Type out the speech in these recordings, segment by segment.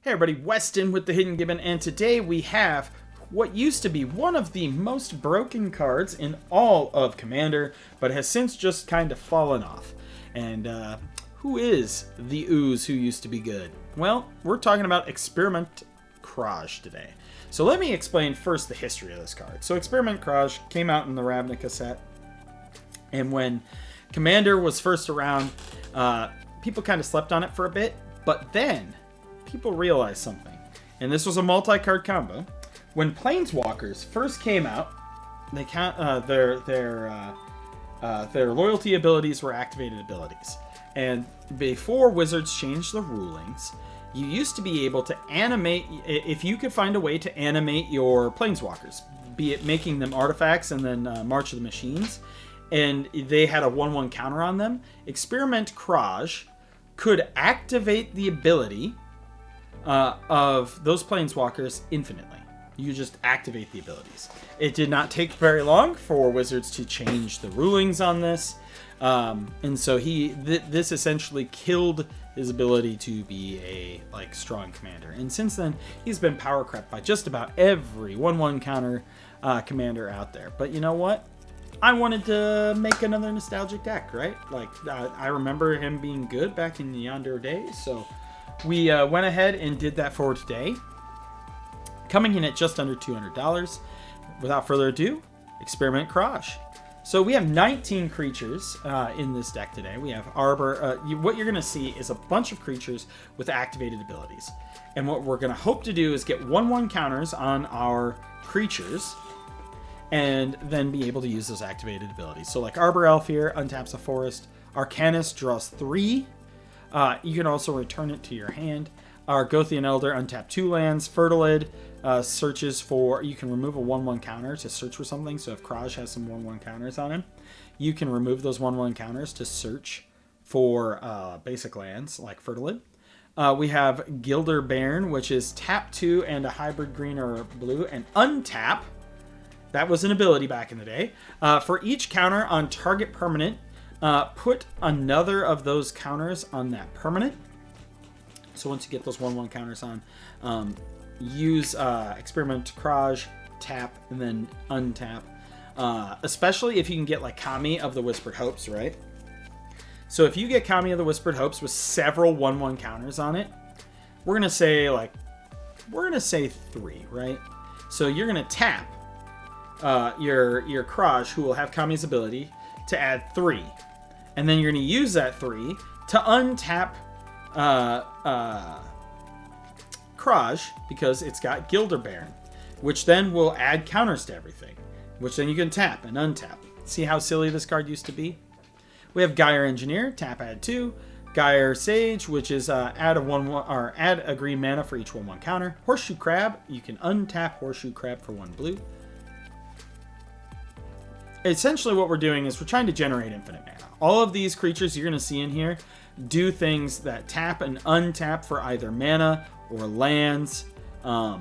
Hey everybody, Weston with the Hidden Gibbon, and today we have what used to be one of the most broken cards in all of Commander, but has since just kind of fallen off. And who is the ooze who used to be good? Well, we're talking about Experiment Kraj today. So let me explain first the history of this card. So Experiment Kraj came out in the Ravnica set, and when Commander was first around, people kind of slept on it for a bit, but then people realized something, and this was a multi-card combo. When Planeswalkers first came out, they their loyalty abilities were activated abilities, and before Wizards changed the rulings, you used to be able to animate, if you could find a way to animate your Planeswalkers, be it making them artifacts and then March of the Machines, and they had a 1/1 counter on them. Experiment Kraj could activate the ability of those Planeswalkers infinitely. You just activate the abilities. It did not take very long for Wizards to change the rulings on this, and so this essentially killed his ability to be a strong commander. And since then, he's been power crept by just about every 1/1 counter commander out there. But you know what? I wanted to make another nostalgic deck, right? I remember him being good back in the yonder days, so we went ahead and did that for today, coming in at just under $200. Without further ado, Experiment Kraj. So we have 19 creatures in this deck today. We have Arbor. What you're going to see is a bunch of creatures with activated abilities. And what we're going to hope to do is get 1/1 counters on our creatures, and then be able to use those activated abilities. So like Arbor Elf here untaps a forest. Arcanist draws 3. You can also return it to your hand. Our Gothian Elder untap 2 lands. Fertilid searches for... You can remove a 1/1 counter to search for something. So if Kraj has some 1/1 counters on him, you can remove those 1/1 counters to search for basic lands like Fertilid. We have Gilder Bairn, which is tap 2 and a hybrid green or blue, and untap. That was an ability back in the day. For each counter on target permanent, put another of those counters on that permanent. So once you get those 1/1 counters on, use Experiment Kraj, tap, and then untap. Especially if you can get like Kami of the Whispered Hopes, right? So if you get Kami of the Whispered Hopes with several 1/1 counters on it, we're gonna say 3, right? So you're gonna tap your Kraj, who will have Kami's ability, to add 3. And then you're going to use that 3 to untap Kraj, because it's got Gilder Bairn, which then will add counters to everything, which then you can tap and untap. See how silly this card used to be? We have Gyre Engineer, tap add 2. Gyre Sage, which is add a green mana for each 1/1 counter. Horseshoe Crab, you can untap Horseshoe Crab for 1 blue. Essentially what we're doing is we're trying to generate infinite mana. All of these creatures you're going to see in here do things that tap and untap for either mana or lands, or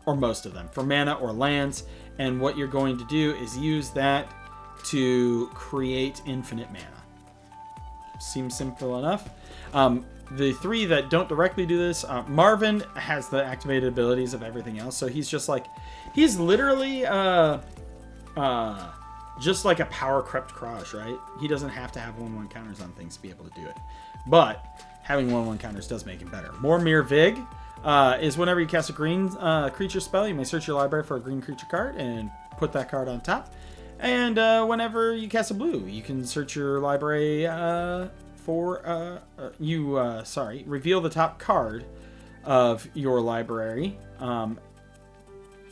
most of them, for mana or lands. And what you're going to do is use that to create infinite mana. Seems simple enough. The 3 that don't directly do this, Marvin has the activated abilities of everything else. So he's just he's literally... just like a power crept Kraj, right? He doesn't have to have 1/1 counters on things to be able to do it. But having 1/1 counters does make him better. Mormir Vig is whenever you cast a green creature spell, you may search your library for a green creature card and put that card on top. And whenever you cast a blue, you can search your library reveal the top card of your library.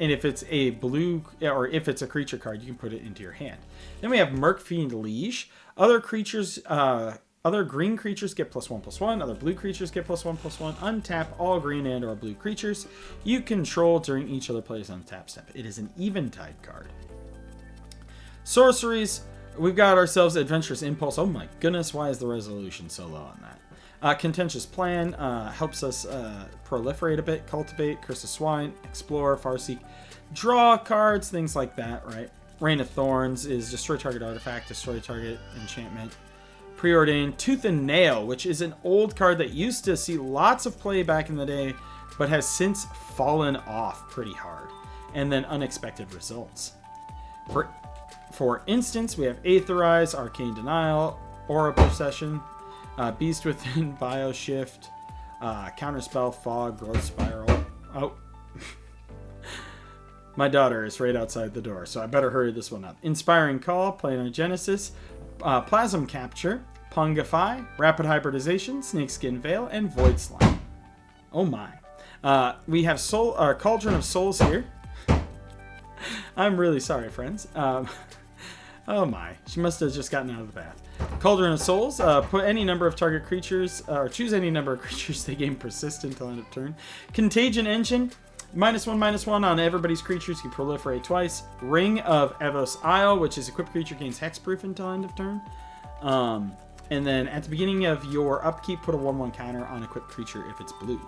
And if it's a blue, or if it's a creature card, you can put it into your hand. Then we have Murkfiend Liege. Other creatures, other green creatures get +1/+1. Other blue creatures get +1/+1. Untap all green and or blue creatures you control during each other player's untap step. It is an Eventide card. Sorceries. We've got ourselves Adventurous Impulse. Oh my goodness, why is the resolution so low on that? Contentious Plan helps us proliferate a bit, cultivate, Curse of Swine, explore, Farseek, draw cards, things like that, right? Rain of Thorns is destroy target artifact, destroy target enchantment. Preordained Tooth and Nail, which is an old card that used to see lots of play back in the day, but has since fallen off pretty hard. And then Unexpected Results. For instance, we have Aetherize, Arcane Denial, Aura Possession, Beast Within, Bioshift, Counterspell, Fog, Growth Spiral. Oh. My daughter is right outside the door, so I better hurry this one up. Inspiring Call, Planogenesis, Plasm Capture, Pungify, Rapid Hybridization, Snakeskin Veil, and Void Slime. Oh my. We have Cauldron of Souls here. I'm really sorry, friends. Oh my. She must have just gotten out of the bath. Cauldron of Souls. Put any number of target creatures, or choose any number of creatures they gain persistent until end of turn. Contagion Engine. -1/-1 on everybody's creatures. You proliferate twice. Ring of Evos Isle, which is equipped creature gains hexproof until end of turn. And then at the beginning of your upkeep, put a 1/1 counter on equipped creature if it's blue.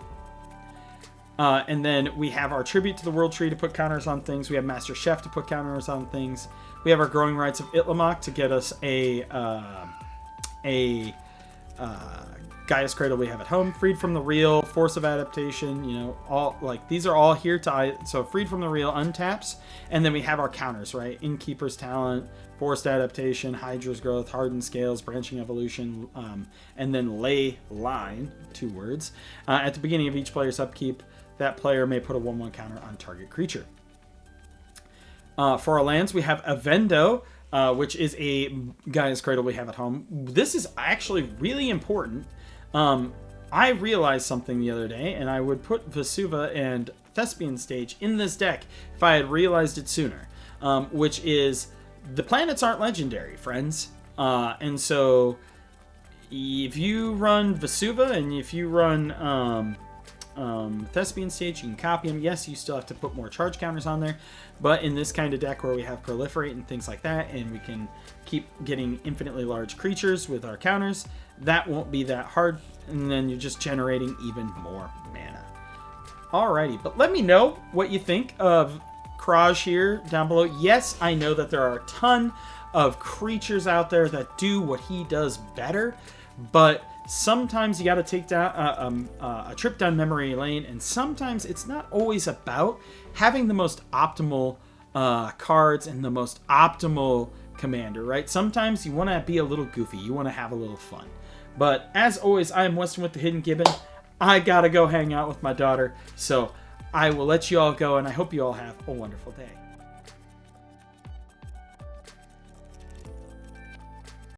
And then we have our Tribute to the World Tree to put counters on things. We have Master Chef to put counters on things. We have our Growing Rights of Itlimoc to get us a Gaia's Cradle we have at home. Freed from the Real, Force of Adaptation, you know, all like these are all here to, so Freed from the Real untaps, and then we have our counters, right? Innkeeper's Talent, Forced Adaptation, Hydra's Growth, Hardened Scales, Branching Evolution, and then Ley Line, 2 words. At the beginning of each player's upkeep, that player may put a 1/1 counter on target creature. For our lands, we have Avendo, which is a Gaia's Cradle we have at home. This is actually really important. I realized something the other day, and I would put Vesuva and Thespian Stage in this deck if I had realized it sooner, which is the planets aren't legendary, friends. And so if you run Vesuva and if you run Thespian Stage, you can copy them. Yes, you still have to put more charge counters on there, but in this kind of deck where we have Proliferate and things like that, and we can keep getting infinitely large creatures with our counters, that won't be that hard, and then you're just generating even more mana. Alrighty, but let me know what you think of Kraj here down below. Yes, I know that there are a ton of creatures out there that do what he does better, but sometimes you got to take down a trip down memory lane, and sometimes it's not always about having the most optimal cards and the most optimal commander, right? Sometimes you want to be a little goofy. You want to have a little fun. But as always, I am Weston with the Hidden Gibbon. I got to go hang out with my daughter, so I will let you all go, and I hope you all have a wonderful day.